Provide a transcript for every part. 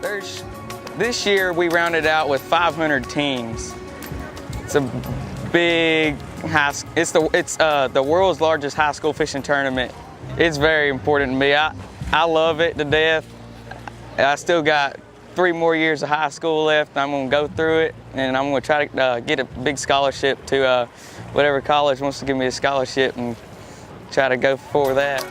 This year we rounded out with 500 teams. It's a big it's the world's largest high school fishing tournament. It's very important to me. I love it to death. I still got 3 more years of high school left. I'm going to go through it, and I'm going to try to get a big scholarship to whatever college wants to give me a scholarship and try to go for that.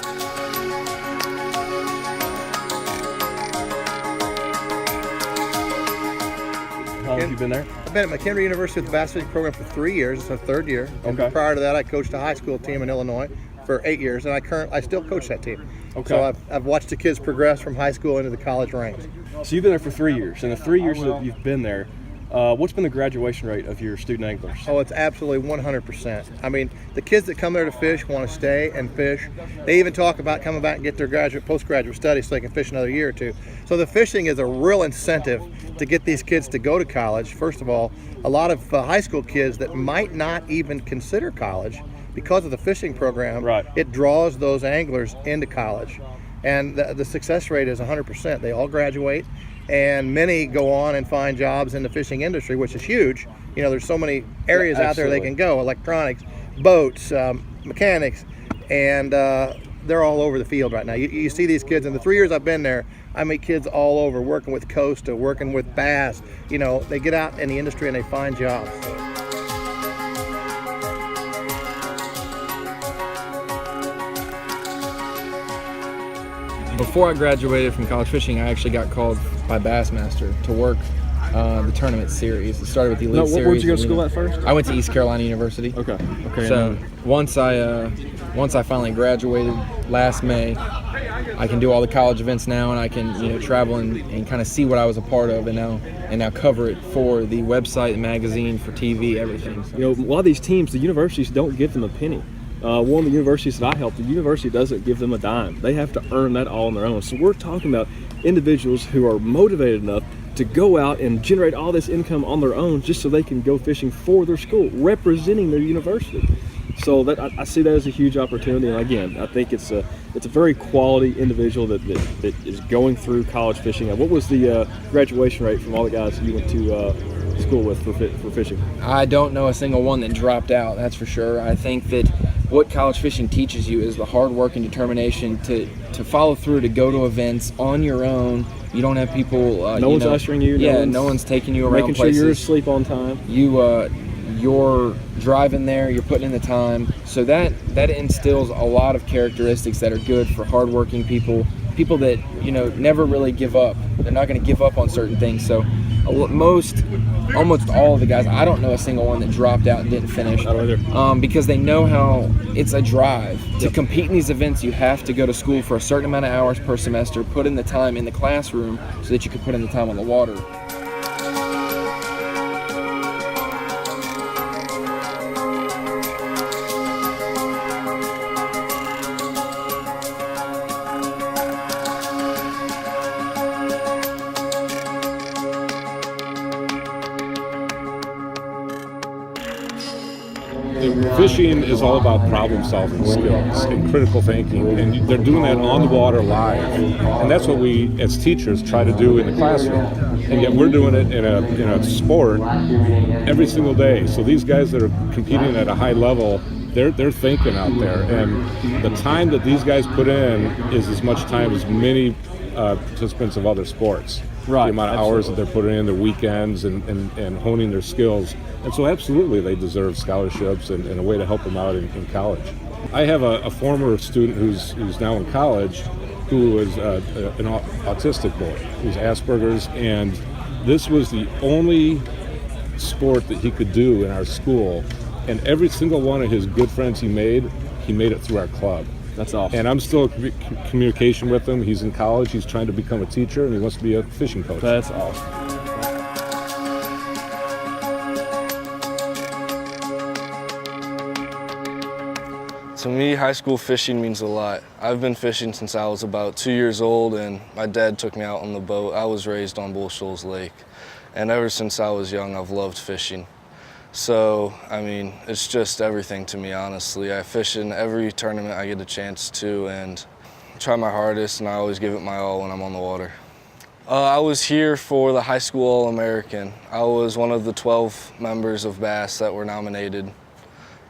How long have you been there? I've been at McHenry University with the bass fishing program for 3 years. It's my 3rd year. And prior to that, I coached a high school team in Illinois for 8 years, and I still coach that team. Okay. So I've watched the kids progress from high school into the college ranks. So you've been there for 3 years. In the 3 years that you've been there, what's been the graduation rate of your student anglers? Oh, it's absolutely 100%. I mean, the kids that come there to fish want to stay and fish. They even talk about coming back and get their postgraduate studies so they can fish another year or two. So the fishing is a real incentive to get these kids to go to college. First of all, a lot of high school kids that might not even consider college, because of the fishing program, it draws those anglers into college. And the success rate is 100%. They all graduate, and many go on and find jobs in the fishing industry, which is huge. You know, there's so many areas out there they can go: electronics, boats, mechanics, and they're all over the field right now. You see these kids. In the 3 years I've been there, I meet kids all over, working with Costa, working with bass. You know, they get out in the industry and they find jobs. Before I graduated from college fishing, I actually got called by Bassmaster to work the tournament series. It started with the Elite Series. Where'd you go to school at first? I went to East Carolina University. Okay. So once I finally graduated last May, I can do all the college events now, and I can travel and kind of see what I was a part of, and now cover it for the website, the magazine, for TV, everything. So. A lot of these teams, the universities don't give them a penny. One of the universities that I helped, the university doesn't give them a dime. They have to earn that all on their own. So we're talking about individuals who are motivated enough to go out and generate all this income on their own just so they can go fishing for their school, representing their university. So that I see that as a huge opportunity. And again, I think it's a very quality individual that is going through college fishing. What was the graduation rate from all the guys that you went to school with for fishing? I don't know a single one that dropped out, that's for sure. I think that what college fishing teaches you is the hard work and determination to follow through, to go to events on your own. You don't have people no one's ushering you. No one's taking you around making places. Sure you're asleep on time. You're driving there, you're putting in the time. So that instills a lot of characteristics that are good for hardworking people that never really give up. They're not going to give up on certain things. So almost all of the guys, I don't know a single one that dropped out and didn't finish. Because they know how it's a drive. To compete in these events, you have to go to school for a certain amount of hours per semester, put in the time in the classroom so that you can put in the time on the water. Fishing is all about problem-solving skills and critical thinking, and they're doing that on the water live. And that's what we, as teachers, try to do in the classroom. And yet we're doing it in a sport every single day. So these guys that are competing at a high level, they're thinking out there. And the time that these guys put in is as much time as many participants of other sports. Right. The amount of hours that they're putting in, their weekends, and honing their skills. And so absolutely they deserve scholarships and a way to help them out in college. I have a former student who's now in college who is an autistic boy, who's Asperger's, and this was the only sport that he could do in our school. And every single one of his good friends he made it through our club. That's awesome. And I'm still in communication with him. He's in college. He's trying to become a teacher, and he wants to be a fishing coach. That's awesome. To me, high school fishing means a lot. I've been fishing since I was about 2 years old, and my dad took me out on the boat. I was raised on Bull Shoals Lake, and ever since I was young, I've loved fishing. So, I mean, it's just everything to me, honestly. I fish in every tournament I get a chance to and try my hardest, and I always give it my all when I'm on the water. I was here for the high school All-American. I was one of the 12 members of Bass that were nominated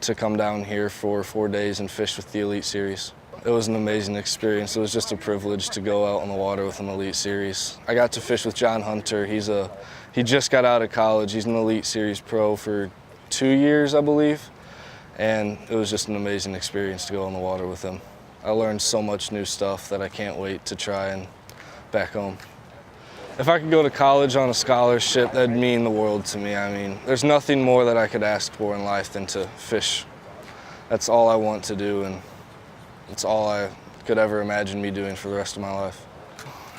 to come down here for 4 days and fish with the Elite Series. It was an amazing experience. It was just a privilege to go out on the water with an Elite Series. I got to fish with John Hunter. He just got out of college. He's an Elite Series pro for 2 years, I believe. And it was just an amazing experience to go on the water with him. I learned so much new stuff that I can't wait to try and back home. If I could go to college on a scholarship, that'd mean the world to me. I mean, there's nothing more that I could ask for in life than to fish. That's all I want to do, and it's all I could ever imagine me doing for the rest of my life.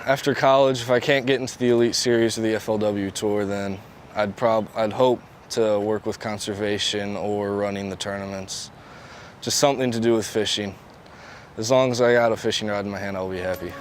After college, if I can't get into the Elite Series or the FLW Tour, then I'd hope to work with conservation or running the tournaments. Just something to do with fishing. As long as I got a fishing rod in my hand, I'll be happy.